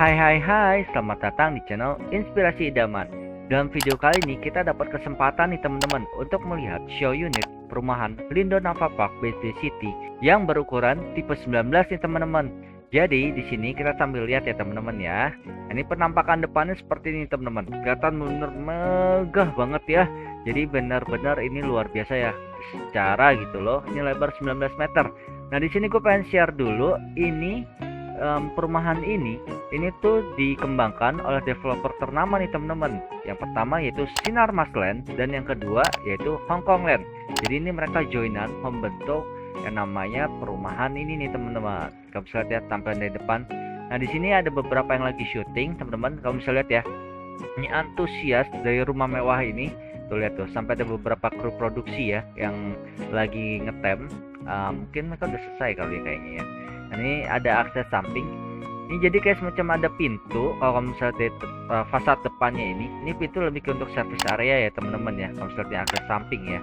Hai, selamat datang di channel Inspirasi Idaman. Dalam video kali ini kita dapat kesempatan nih teman-teman untuk melihat show unit perumahan Lindo Nava Park BSD City yang berukuran tipe 19 nih teman-teman. Jadi di sini kita sambil lihat ya teman-teman ya. Ini penampakan depannya seperti ini teman-teman. Kelihatan bener megah banget ya. Jadi benar-benar ini luar biasa ya. Secara gitu loh. Ini lebar 19 meter. Nah di sini gue pengen share dulu ini perumahan ini tuh dikembangkan oleh developer ternama nih teman-teman. Yang pertama yaitu Sinarmas Land dan yang kedua yaitu Hongkong Land. Jadi ini mereka joinan membentuk yang namanya perumahan ini nih teman-teman. Kamu bisa lihat ya tampilan dari depan. Nah di sini ada beberapa yang lagi syuting teman-teman. Kamu bisa lihat ya. Ini antusias dari rumah mewah ini. Tuh lihat tuh sampai ada beberapa kru produksi ya yang lagi ngetem. Mungkin mereka udah selesai kali ya kayaknya ya. Nah, ini ada akses samping. Ini jadi kayak semacam ada pintu. Kalau kamu misalnya lihat fasad depannya ini pintu lebih ke untuk service area ya teman-teman ya. Kamu bisa lihat akses samping ya,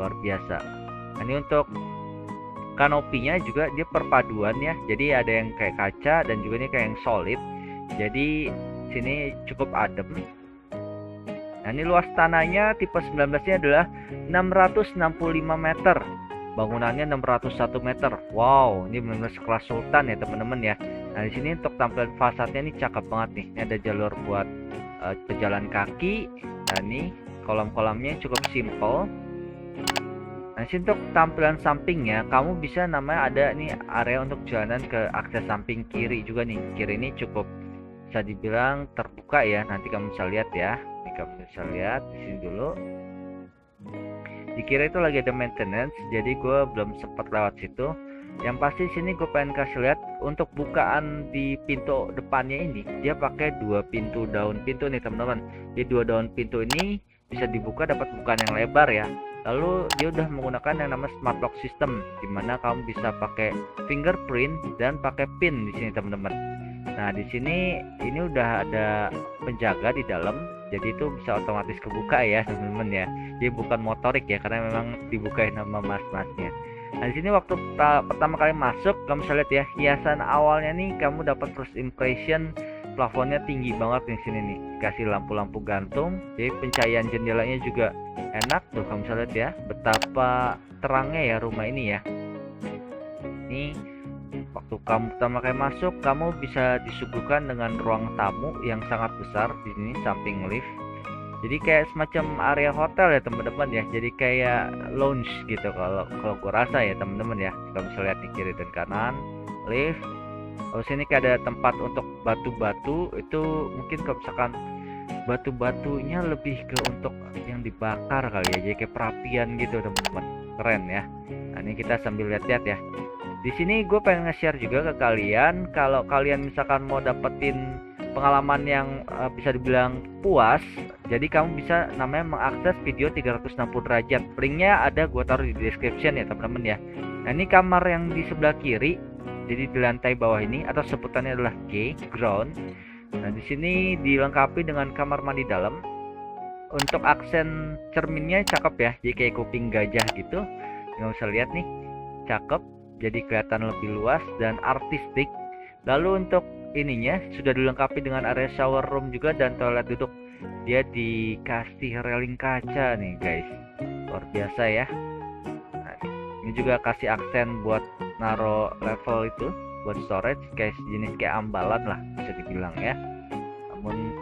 luar biasa. Nah, ini untuk kanopinya juga dia perpaduan ya. Jadi ada yang kayak kaca dan juga ini kayak yang solid. Jadi sini cukup adem. Nah ini luas tanahnya tipe 19 nya adalah 665 meter. Bangunannya 601 meter. Wow, ini benar-benar sekelas sultan ya teman-teman ya. Nah di sini untuk tampilan fasadnya ini cakep banget nih. Ini ada jalur buat pejalan kaki. Nah ini kolam-kolamnya cukup simple. Nah sini untuk tampilan sampingnya, kamu bisa namanya ada nih area untuk jalanan ke akses samping kiri juga nih. Kiri ini cukup bisa dibilang terbuka ya. Nanti kamu bisa lihat ya. Ini kamu bisa lihat di sini dulu. Di kiri itu lagi ada maintenance, jadi gue belum sempat lewat situ. Yang pasti sini gue pengen kasih lihat untuk bukaan di pintu depannya ini, dia pakai dua pintu daun pintu nih teman-teman. Di dua daun pintu ini bisa dibuka dapat bukaan yang lebar ya. Lalu dia udah menggunakan yang namanya smart lock system, dimana kamu bisa pakai fingerprint dan pakai pin di sini teman-teman. Nah di sini ini udah ada penjaga di dalam, jadi itu bisa otomatis kebuka ya teman-teman ya. Jadi bukan motorik ya, karena memang dibukain nama mas-masnya. Nah di sini waktu pertama kali masuk, kamu bisa lihat ya hiasan awalnya nih, kamu dapat first impression plafonnya tinggi banget di sini nih. Kasih lampu-lampu gantung, jadi pencahayaan jendelanya juga enak tuh. Kamu bisa lihat ya betapa terangnya ya rumah ini ya. Ini waktu kamu pertama kali masuk, kamu bisa disuguhkan dengan ruang tamu yang sangat besar di sini samping lift. Jadi kayak semacam area hotel ya teman-teman ya. Jadi kayak lounge gitu kalau gue rasa ya teman-teman ya. Kamu bisa lihat di kiri dan kanan lift. Lalu sini kayak ada tempat untuk batu-batu. Itu mungkin kalau misalkan batu-batunya lebih ke untuk yang dibakar kali ya. Jadi kayak perapian gitu teman-teman. Keren ya. Nah ini kita sambil lihat-lihat ya. Di sini gue pengen nge-share juga ke kalian, kalau kalian misalkan mau dapetin pengalaman yang bisa dibilang puas, jadi kamu bisa namanya mengakses video 360 derajat. Linknya ada gue taruh di description ya teman-teman ya. Nah ini kamar yang di sebelah kiri, jadi di lantai bawah ini atau sebutannya adalah G ground. Nah di sini dilengkapi dengan kamar mandi dalam. Untuk aksen cerminnya cakep ya, jadi kayak kuping gajah gitu. Nggak usah lihat nih, cakep. Jadi kelihatan lebih luas dan artistik. Lalu untuk ininya sudah dilengkapi dengan area shower room juga dan toilet duduk. Dia dikasih railing kaca nih guys, luar biasa ya. Nah, ini juga kasih aksen buat naro level itu buat storage, kayak jenis kayak ambalan lah bisa dibilang ya. Namun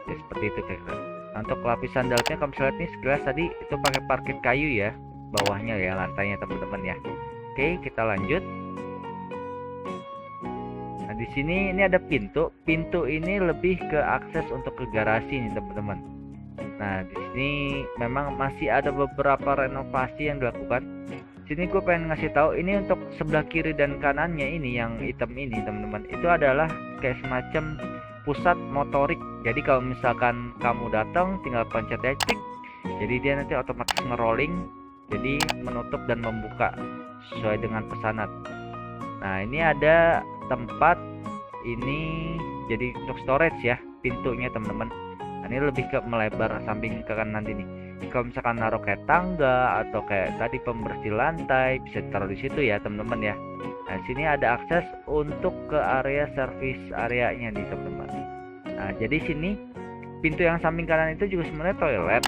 ya seperti itu kira-kira. Nah, untuk lapisan dalamnya kamu bisa lihat nih sekilas tadi itu pakai parket kayu ya, bawahnya ya lantainya teman-teman ya. Oke, kita lanjut. Nah, di sini ini ada pintu. Pintu ini lebih ke akses untuk ke garasi nih, teman-teman. Nah, di sini memang masih ada beberapa renovasi yang dilakukan. Sini gue pengen ngasih tahu ini untuk sebelah kiri dan kanannya ini yang hitam ini, teman-teman. Itu adalah kayak semacam pusat motorik. Jadi kalau misalkan kamu datang tinggal pencet cek. Jadi dia nanti otomatis ngerolling. Jadi menutup dan membuka sesuai dengan pesanan. Nah ini ada tempat ini jadi untuk storage ya pintunya teman-teman. Nah, ini lebih ke melebar samping ke kanan nanti nih. Kalau misalkan naruh kayak tangga atau kayak tadi pembersih lantai bisa ditaruh di situ ya teman-teman ya. Nah, sini ada akses untuk ke area service areanya nih teman-teman. Nah, jadi sini pintu yang samping kanan itu juga sebenarnya toilet.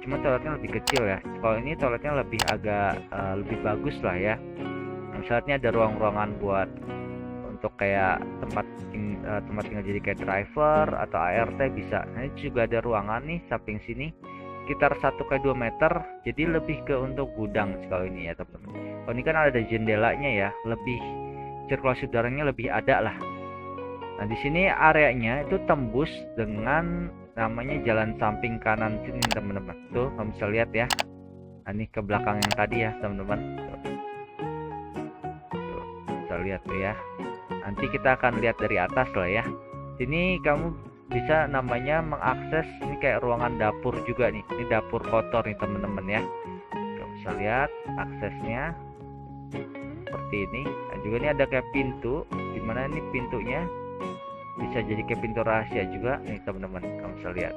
Cuma toiletnya lebih kecil ya. Kalau ini toiletnya lebih agak lebih bagus lah ya. Nah, misalnya ada ruang-ruangan buat untuk kayak tempat tinggal jadi kayak driver atau ART bisa. Nah, ini juga ada ruangan nih samping sini sekitar 1 x 2 meter, jadi lebih ke untuk gudang kalau ini ya teman-teman. Kalau ini kan ada jendelanya ya, lebih sirkulasi udaranya lebih ada lah. Nah, di sini areanya itu tembus dengan namanya jalan samping kanan sini teman-teman. Tuh, kamu bisa lihat ya. Nah, ini ke belakang yang tadi ya teman-teman. Tuh, bisa lihat tuh ya. Nanti kita akan lihat dari atas lah ya. Sini kamu bisa namanya mengakses ini kayak ruangan dapur juga nih. Ini dapur kotor nih teman-teman ya. Kamu bisa lihat aksesnya seperti ini. Nah, juga ini ada kayak pintu, dimana ini pintunya bisa jadi kayak pintu rahasia juga nih teman-teman. Kamu bisa lihat.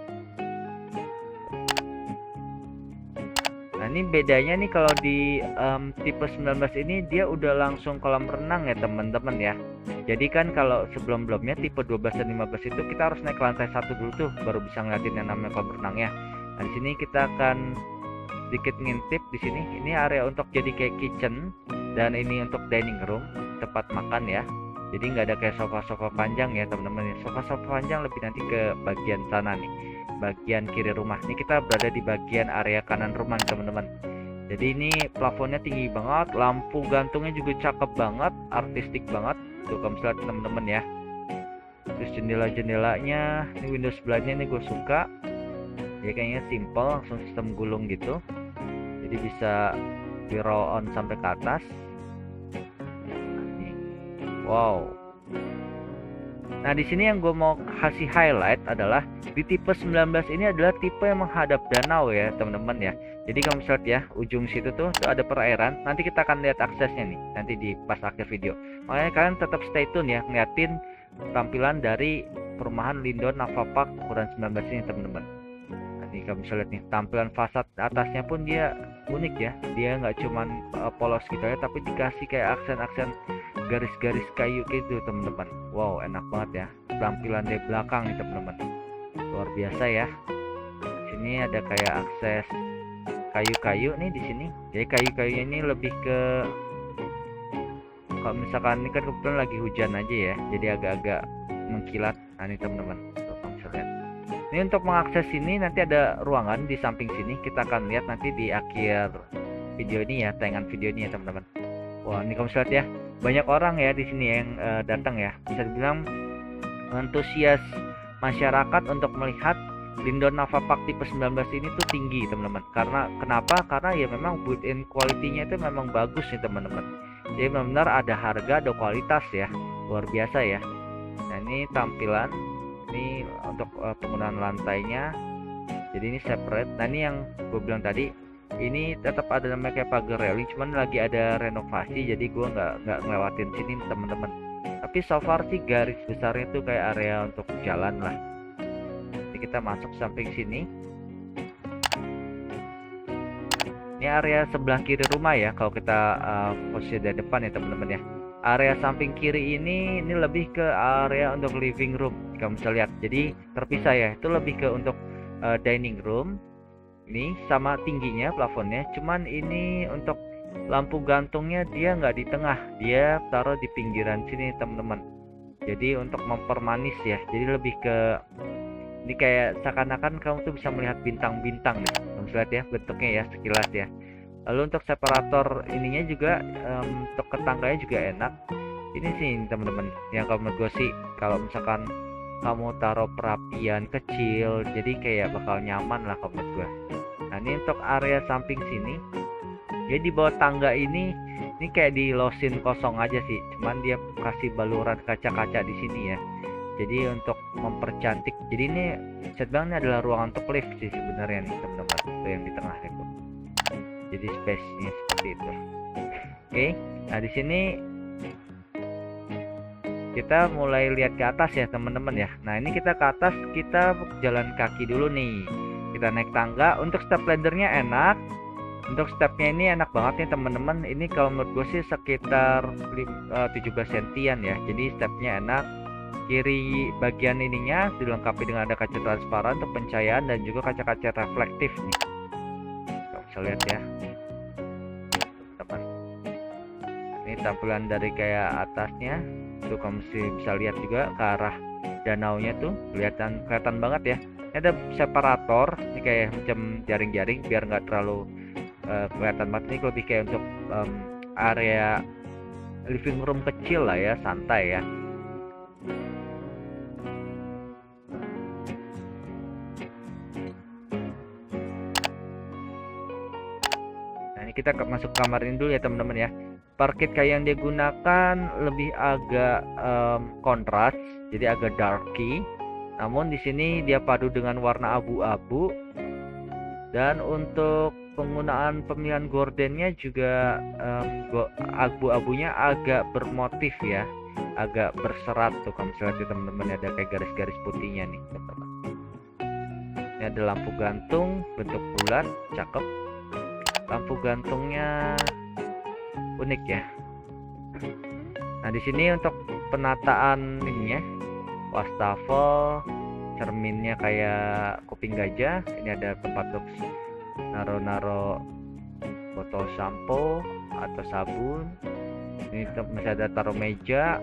Nah, ini bedanya nih kalau di tipe 19 ini dia udah langsung kolam renang ya teman-teman ya. Jadi kan kalau sebelum-belumnya tipe 12 dan 15 itu kita harus naik ke lantai 1 dulu tuh baru bisa ngeliatin yang namanya kolam renangnya. Nah, di sini kita akan sedikit ngintip di sini. Ini area untuk jadi kayak kitchen dan ini untuk dining room, tempat makan ya. Jadi nggak ada kayak sofa-sofa panjang ya teman-teman. Sofa-sofa panjang lebih nanti ke bagian sana nih, bagian kiri rumah. Ini kita berada di bagian area kanan rumah teman-teman. Jadi ini plafonnya tinggi banget, lampu gantungnya juga cakep banget, artistik banget. Tuh kamu lihat teman-teman ya. Terus jendela-jendelanya, ini windows sebelahnya ini gue suka. Ya kayaknya simple, langsung sistem gulung gitu. Jadi bisa di roll on sampai ke atas. Wow. Nah, di sini yang gue mau kasih highlight adalah di tipe 19 ini adalah tipe yang menghadap danau ya, teman-teman ya. Jadi kamu lihat ya, ujung situ tuh ada perairan. Nanti kita akan lihat aksesnya nih, nanti di pas akhir video. Makanya kalian tetap stay tune ya, ngeliatin tampilan dari perumahan Lindon Nafa Park ukuran 19 ini, teman-teman. Nah, ini kamu bisa lihat nih, tampilan fasad atasnya pun dia unik ya. Dia nggak cuman polos gitu ya, tapi dikasih kayak aksen-aksen garis-garis kayu gitu teman-teman. Wow, enak banget ya tampilan dari belakang nih teman-teman, luar biasa ya. Sini ada kayak akses kayu-kayu nih di sini. Jadi kayu-kayu ini lebih ke kalau misalkan ini kan kebetulan lagi hujan aja ya, jadi agak-agak mengkilat. Nah, ini teman-teman, tuh kamu bisa lihat. Ini untuk mengakses ini nanti ada ruangan di samping sini. Kita akan lihat nanti di akhir video ini ya, tayangan video ini ya teman-teman. Wah, ini kamu bisa lihat ya, banyak orang ya di sini yang datang ya. Bisa dibilang antusias masyarakat untuk melihat Lindon Nafa Park tipe 19 ini tuh tinggi teman-teman. Karena kenapa? Karena ya memang built-in quality-nya itu memang bagus nih teman-teman. Jadi benar-benar ada harga, ada kualitas ya, luar biasa ya. Nah, ini tampilan ini untuk penggunaan lantainya. Jadi ini separate. Nah, ini yang gue bilang tadi, ini tetap ada namanya kayak pagar railing, cuman lagi ada renovasi, jadi gue nggak ngelewatin sini teman-teman. Tapi so far sih garis besarnya itu kayak area untuk jalan lah. Jadi kita masuk samping sini. Ini area sebelah kiri rumah ya, kalau kita posisi dari depan ya teman-teman ya. Area samping kiri ini lebih ke area untuk living room, kamu bisa lihat. Jadi terpisah ya, itu lebih ke untuk dining room. Ini sama tingginya plafonnya, cuman ini untuk lampu gantungnya dia nggak di tengah, dia taruh di pinggiran sini teman-teman. Jadi untuk mempermanis ya, jadi lebih ke ini kayak seakan-akan kamu tuh bisa melihat bintang-bintang nih, kamu bisa lihat ya bentuknya ya sekilas ya. Lalu untuk separator ininya juga untuk ketangganya juga enak. Ini sih teman-teman yang kalau menurut gue sih, kalau misalkan kamu taruh perapian kecil, jadi kayak bakal nyaman lah kalau menurut gue. Nah, ini untuk area samping sini, jadi di bawah tangga ini kayak di losin kosong aja sih, cuman dia kasih baluran kaca-kaca di sini ya. Jadi untuk mempercantik, jadi ini saya bilang ini adalah ruangan untuk lift sih sebenarnya nih teman-teman, itu yang di tengah itu. Jadi space-nya seperti itu. Oke, nah di sini kita mulai lihat ke atas ya teman-teman ya. Nah, ini kita ke atas, kita jalan kaki dulu nih. Kita naik tangga. Untuk step laddernya enak. Untuk stepnya ini enak banget nih teman-teman. Ini kalau menurut gue sih sekitar 17 sentian ya. Jadi stepnya enak. Kiri bagian ininya dilengkapi dengan ada kaca transparan untuk pencahayaan dan juga kaca-kaca reflektif nih. Kamu bisa lihat ya, teman. Ini tampilan dari kayak atasnya. Tuh kamu bisa lihat juga ke arah danaunya tuh kelihatan banget ya. Ini ada separator, ini kayak macam jaring-jaring biar nggak terlalu kelihatan banget. Ini lebih kayak untuk area living room kecil lah ya, santai ya. Nah ini kita masuk kamar ini dulu ya teman-teman ya. Parket kayu yang digunakan lebih agak kontras, jadi agak darky. Namun di sini dia padu dengan warna abu-abu. Dan untuk penggunaan pemilihan gordennya juga abu-abunya agak bermotif ya, agak berserat tuh kamu bisa lihat ya teman-teman, ada kayak garis-garis putihnya nih teman-teman. Ini ada lampu gantung bentuk bulat, cakep. Lampu gantungnya unik ya. Nah di sini untuk penataan ininya, wastafel, cerminnya kayak kuping gajah. Ini ada tempat untuk naro botol sampo atau sabun. Ini masih ada taruh meja.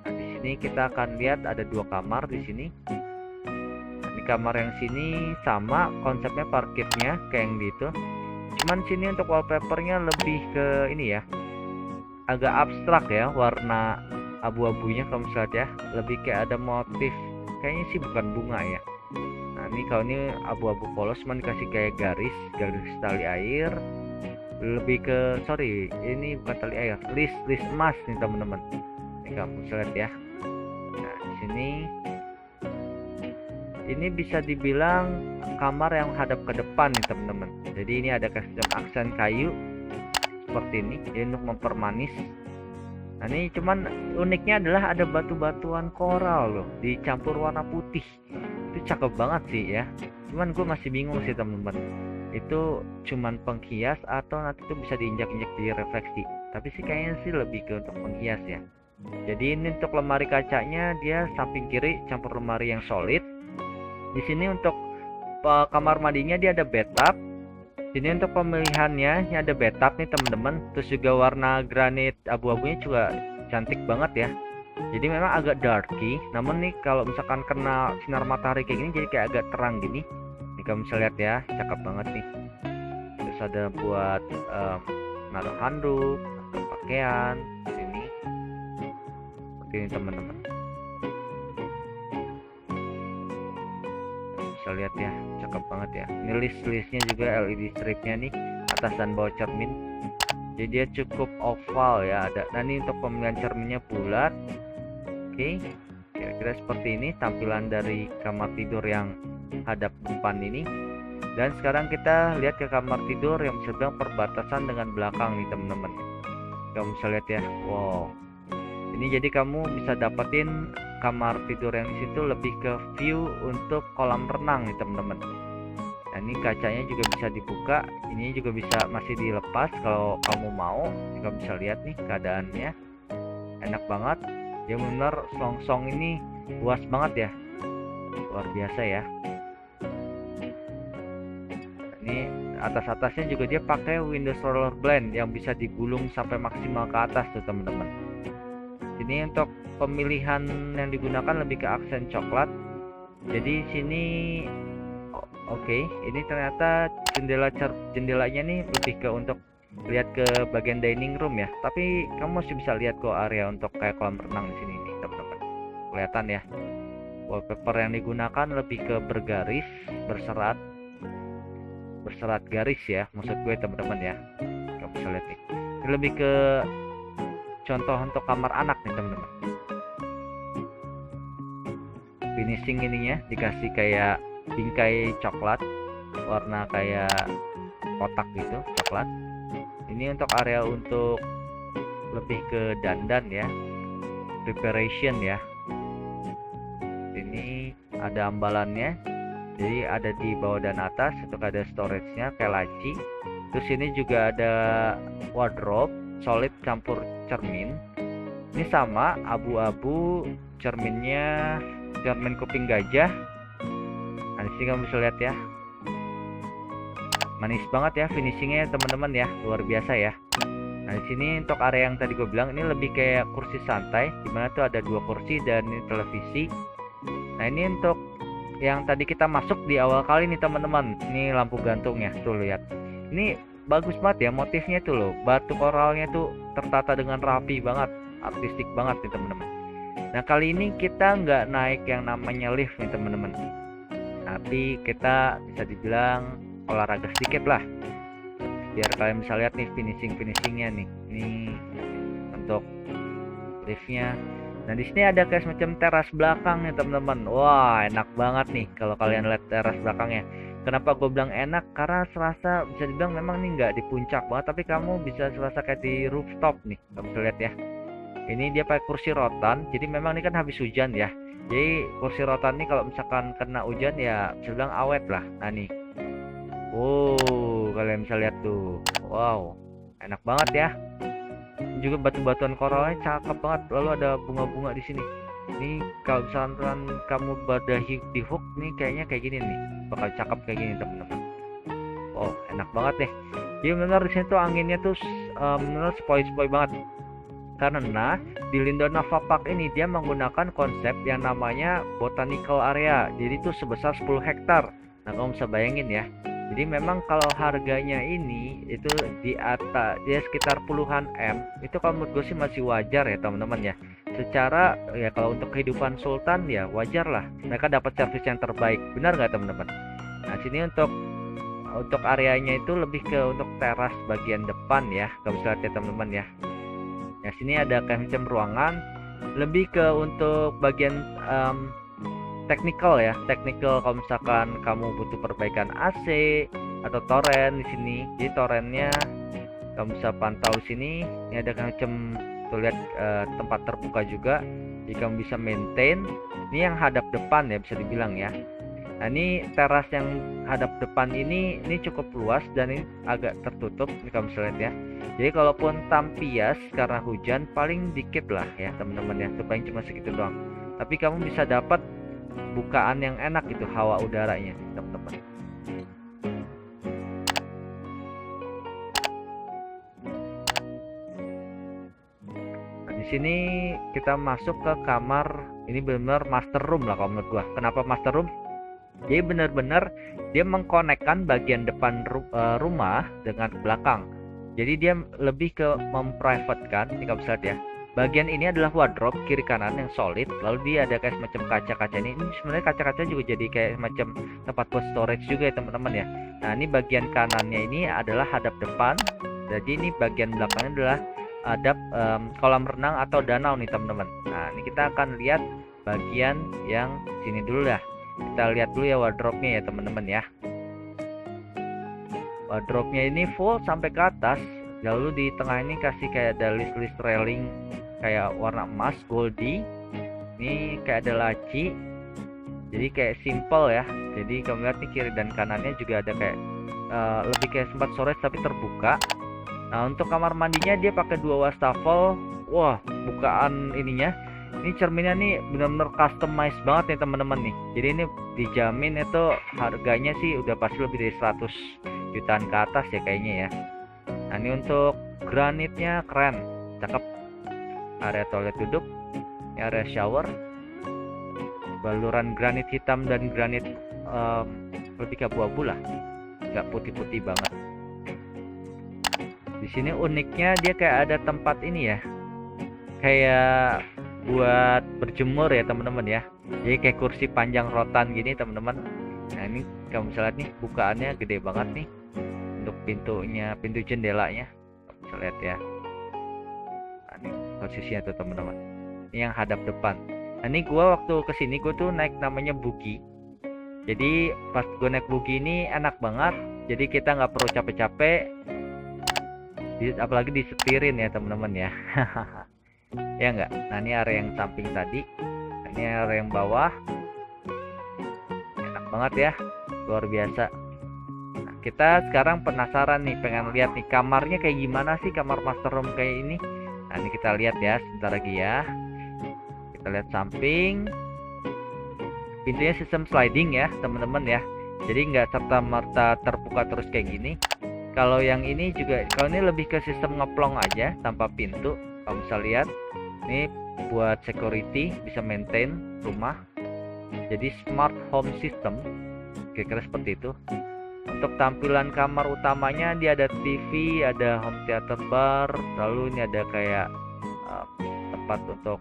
Nah, di sini kita akan lihat ada dua kamar di sini. Nah, di kamar yang sini sama konsepnya parkirnya kayak yang gitu. Cuman sini untuk wallpapernya lebih ke ini ya, agak abstrak ya, warna abu-abunya kamu bisa lihat ya, lebih kayak ada motif, kayaknya sih bukan bunga ya. Nah ini kalau ini abu-abu polos cuman dikasih kayak garis tali air, lebih ke ini bukan tali air, list emas nih teman-teman. Ini kamu bisa lihat ya. Nah di sini ini bisa dibilang kamar yang hadap ke depan nih teman-teman. Jadi ini ada aksen kayu seperti ini, jadi untuk mempermanis. Nah ini cuman uniknya adalah ada batu-batuan koral loh dicampur warna putih. Itu cakep banget sih ya. Cuman gue masih bingung sih teman-teman, itu cuman penghias atau nanti itu bisa diinjak-injak di refleksi. Tapi sih kayaknya sih lebih ke untuk penghias ya. Jadi ini untuk lemari kacanya dia samping kiri campur lemari yang solid. Di sini untuk kamar mandinya dia ada bathtub. Sini untuk pemilihannya ini ada bathtub nih teman-teman. Terus juga warna granit abu-abunya juga cantik banget ya. Jadi memang agak darky, namun nih kalau misalkan kena sinar matahari kayak gini jadi kayak agak terang gini. Nih kamu bisa lihat ya, cakep banget nih. Terus ada buat naruh handuk atau pakaian sini. Seperti ini teman-teman. Bisa lihat ya, cakep banget ya. Ini listnya juga LED stripnya nih, atas dan bawah cermin. Jadi dia cukup oval ya. Dan ini untuk pemilihan cerminnya bulat. Oke, kira-kira seperti ini tampilan dari kamar tidur yang hadap depan ini. Dan sekarang kita lihat ke kamar tidur yang bisa bilang perbatasan dengan belakang nih teman-teman. Kamu bisa lihat ya, wow. Ini jadi kamu bisa dapetin kamar tidur yang di situ lebih ke view untuk kolam renang nih teman-teman. Nah ini kacanya juga bisa dibuka, ini juga bisa masih dilepas kalau kamu mau. Kamu bisa lihat nih keadaannya, enak banget. Dia benar selongsong ini luas banget ya, luar biasa ya. Ini atas-atasnya juga dia pakai Windows Roller Blend yang bisa digulung sampai maksimal ke atas tuh teman-teman. Ini untuk pemilihan yang digunakan lebih ke aksen coklat. Jadi sini oke, ini ternyata jendelanya nih lebih ke untuk lihat ke bagian dining room ya. Tapi kamu masih bisa lihat kok area untuk kayak kolam renang di sini nih teman-teman. Kelihatan ya. Wallpaper yang digunakan lebih ke bergaris, berserat garis ya, maksud gue teman-teman ya. Kamu bisa lihat nih. Ini lebih ke contoh untuk kamar anak nih teman-teman. Finishing ininya dikasih kayak bingkai coklat, warna kayak kotak gitu, coklat. Ini untuk area untuk lebih ke dandan ya, preparation ya. Ini ada ambalannya, Jadi ada di bawah dan atas, untuk ada storage-nya kayak laci. Terus ini juga ada wardrobe solid campur cermin. Ini sama abu-abu, cerminnya cermin kuping gajah. Nah, di sini kamu bisa lihat ya. Manis banget ya finishingnya teman-teman ya, luar biasa ya. Nah, di sini untuk area yang tadi gue bilang ini lebih kayak kursi santai, dimana tuh ada 2 kursi dan ini televisi. Nah, ini untuk yang tadi kita masuk di awal kali nih teman-teman. Ini lampu gantungnya, tuh lihat. Ini bagus banget ya motifnya tuh loh. Batu koralnya tuh tertata dengan rapi banget, artistik banget nih teman-teman. Nah, kali ini kita nggak naik yang namanya lift nih teman-teman. Tapi kita bisa dibilang olahraga sedikit lah. Biar kalian bisa lihat nih finishingnya nih. Ini untuk liftnya. Nah, di sini ada kayak semacam teras belakang nih teman-teman. Wah, enak banget nih kalau kalian lihat teras belakangnya. Kenapa gue bilang enak? Karena serasa bisa dibilang memang nih nggak di puncak banget, tapi kamu bisa serasa kayak di rooftop nih. Kamu bisa lihat ya. Ini dia pakai kursi rotan. Jadi memang ini kan habis hujan ya. Jadi kursi rotan ini kalau misalkan kena hujan ya bisa bilang awet lah. Nah nih. Wow, kalian bisa lihat tuh. Wow, enak banget ya. Juga batu-batuan koralnya cakep banget. Lalu ada bunga-bunga di sini. Ini kalau misalkan kamu badahi di hook nih kayaknya kayak gini nih. Bakal cakep kayak gini teman-teman. Oh, enak banget deh. Jadi benar di sini tuh anginnya tuh benar sepoi-sepoi banget. Karena di Lindon Naval Park ini dia menggunakan konsep yang namanya botanical area. Jadi itu sebesar 10 hektar. Nah, kamu bisa bayangin ya. Jadi memang kalau harganya ini itu di atas dia sekitar puluhan M. Itu kalau menurut gue sih masih wajar ya teman-teman ya. Secara ya kalau untuk kehidupan sultan ya wajar lah. Mereka dapat servis yang terbaik. Benar nggak teman-teman? Nah, sini untuk areanya itu lebih ke untuk teras bagian depan ya. Kamu bisa lihat ya teman-teman ya. Nah, sini ada kayak macam ruangan lebih ke untuk bagian teknikal ya. Teknikal kalau misalkan kamu butuh perbaikan AC atau toren di sini. Jadi torennya kamu bisa pantau di sini. Ini ada kayak macam tuh lihat tempat terbuka juga. Jadi kamu bisa maintain. Ini yang hadap depan ya bisa dibilang ya. Nah, ini teras yang hadap depan ini cukup luas dan ini agak tertutup. Ini kamu bisa lihat ya. Jadi kalaupun tampias karena hujan paling dikit lah ya teman-teman ya. Itu paling cuma segitu doang. Tapi kamu bisa dapat bukaan yang enak itu hawa udaranya teman-teman. Nah, di sini kita masuk ke kamar. Ini benar-benar master room lah kalau menurut gua. Kenapa master room? Jadi benar-benar dia mengkonekkan bagian depan rumah dengan belakang. Jadi dia lebih ke memprivatekan. Ini kamu bisa lihat ya. Bagian ini adalah wardrobe kiri kanan yang solid. Lalu dia ada kayak semacam kaca-kaca ini. Ini sebenarnya kaca-kaca juga jadi kayak semacam tempat buat storage juga ya teman-teman ya. Nah, ini bagian kanannya ini adalah hadap depan. Jadi ini bagian belakangnya adalah hadap kolam renang atau danau nih teman-teman. Nah, ini kita akan lihat bagian yang sini dulu dah. Kita lihat dulu ya wardrobe-nya ya teman-teman ya. Wardrobe-nya ini full sampai ke atas. Lalu di tengah ini kasih kayak ada list railing kayak warna emas goldy. Ini kayak ada laci. Jadi kayak simple ya. Jadi kamu lihat nih kiri dan kanannya juga ada kayak lebih kayak sempat storage tapi terbuka. Nah, untuk kamar mandinya dia pakai 2 wastafel. Wah, bukaan ininya. Ini cerminnya nih benar-benar customize banget nih teman-teman nih. Jadi ini dijamin itu harganya sih udah pasti lebih dari 100 jutaan ke atas ya kayaknya ya. Nah, ini untuk granitnya keren, cakep. Area toilet duduk, ini area shower. Baluran granit hitam dan granit lebih ke abu-abu lah, nggak putih-putih banget. Di sini uniknya dia kayak ada tempat ini ya, kayak buat berjemur ya teman-teman ya. Jadi kayak kursi panjang rotan gini teman-teman. Nah, ini kamu bisa lihat nih bukaannya gede banget nih untuk pintunya, pintu jendelanya kamu bisa lihat ya. Nah, ini posisinya tuh teman-teman. Ini yang hadap depan. Nah, ini gua waktu kesini gua tuh naik namanya buggy. Jadi pas gua naik buggy ini enak banget. Jadi kita nggak perlu capek-capek. Apalagi disetirin ya teman-teman ya. Ya enggak. Nah, ini area yang samping tadi. Nah, ini area yang bawah. Enak banget ya, luar biasa. Nah, kita sekarang penasaran nih, pengen lihat nih kamarnya kayak gimana sih, kamar master room kayak ini. Nah, ini kita lihat ya, sebentar lagi ya. Kita lihat samping. Pintunya sistem sliding ya, teman-teman ya. Jadi nggak serta-merta terbuka terus kayak gini. Kalau yang ini juga, kalau ini lebih ke sistem ngeplong aja tanpa pintu. Kamu bisa lihat, ini buat security, bisa maintain rumah. Jadi smart home system, kira-kira seperti itu. Untuk tampilan kamar utamanya, dia ada TV, ada home theater bar, lalu ini ada kayak tempat untuk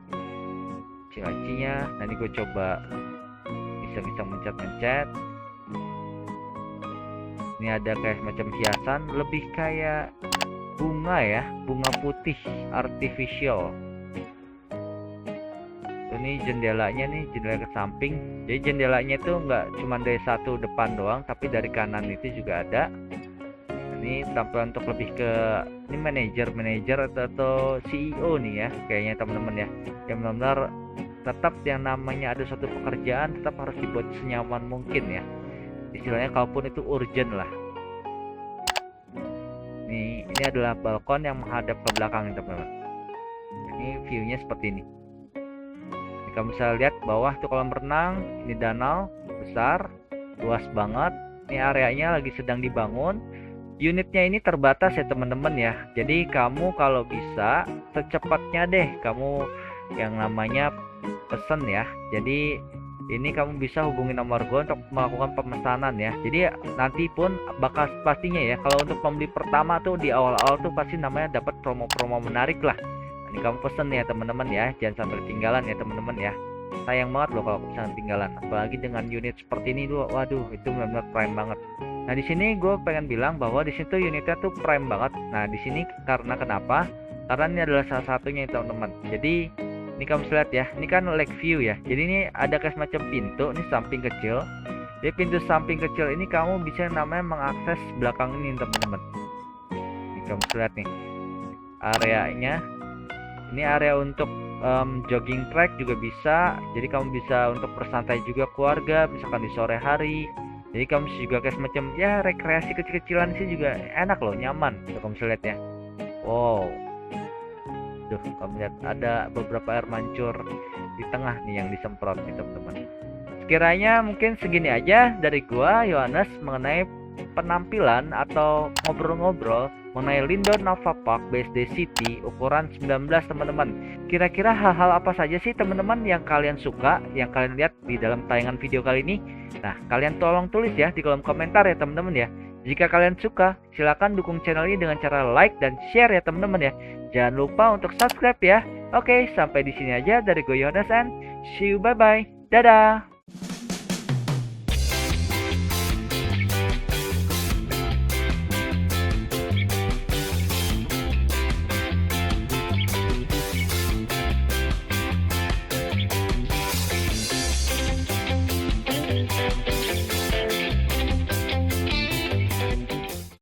lacinya. Nah, ini gue coba bisa mencet-mencet. Ini ada kayak semacam hiasan, lebih kayak bunga ya, bunga putih artificial. Ini jendelanya nih, jendela ke samping. Jadi jendelanya itu nggak cuma dari satu depan doang, tapi dari kanan itu juga ada. Ini tampilan untuk lebih ke ini manajer atau CEO nih ya, kayaknya teman-teman ya. Yang benar-benar tetap yang namanya ada suatu pekerjaan tetap harus dibuat senyaman mungkin ya. Istilahnya kalaupun itu urgent lah. Ini adalah balkon yang menghadap ke belakang teman-teman. Ini viewnya seperti ini. Kamu bisa lihat bawah tuh kolam renang, ini danau besar, luas banget. Ini areanya lagi sedang dibangun. Unitnya ini terbatas ya teman-teman ya. Jadi kamu kalau bisa secepatnya deh kamu yang namanya pesen ya. Jadi ini kamu bisa hubungi nomor gue untuk melakukan pemesanan ya. Jadi nanti pun bakal pastinya ya, kalau untuk pembeli pertama tuh di awal-awal tuh pasti namanya dapat promo-promo menarik lah. Ini kamu pesen ya teman-teman ya, jangan sampai ketinggalan ya teman-teman ya. Sayang banget loh kalau misalnya ketinggalan, apalagi dengan unit seperti ini tuh, waduh itu benar-benar prime banget. Nah di sini gue pengen bilang bahwa di situ unitnya tuh prime banget. Nah di sini karena kenapa? Karena ini adalah salah satunya teman-teman. Jadi ini kamu bisa lihat ya, ini kan lake view ya. Jadi ini ada kayak semacam pintu, ini samping kecil. Jadi pintu samping kecil ini kamu bisa namanya mengakses belakang ini teman-teman. Ini kamu bisa lihat nih areanya. Ini area untuk jogging track juga bisa. Jadi kamu bisa untuk bersantai juga keluarga, misalkan di sore hari. Jadi kamu juga kayak semacam ya rekreasi kecil-kecilan sih juga enak loh, nyaman. Tuh kamu bisa lihat ya. Wow. Tuh kamu lihat ada beberapa air mancur di tengah nih yang disemprot nih teman-teman. Sekiranya mungkin segini aja dari gua Yohanes mengenai penampilan atau ngobrol-ngobrol mengenai Lindon Nova Park BSD City ukuran 19 teman-teman. Kira-kira hal-hal apa saja sih teman-teman yang kalian suka, yang kalian lihat di dalam tayangan video kali ini? Nah, kalian tolong tulis ya di kolom komentar ya teman-teman ya. Jika kalian suka, silakan dukung channel ini dengan cara like dan share ya teman-teman ya. Jangan lupa untuk subscribe ya. Oke, sampai di sini aja dari gue Yohanes and see you, bye bye. Dadah.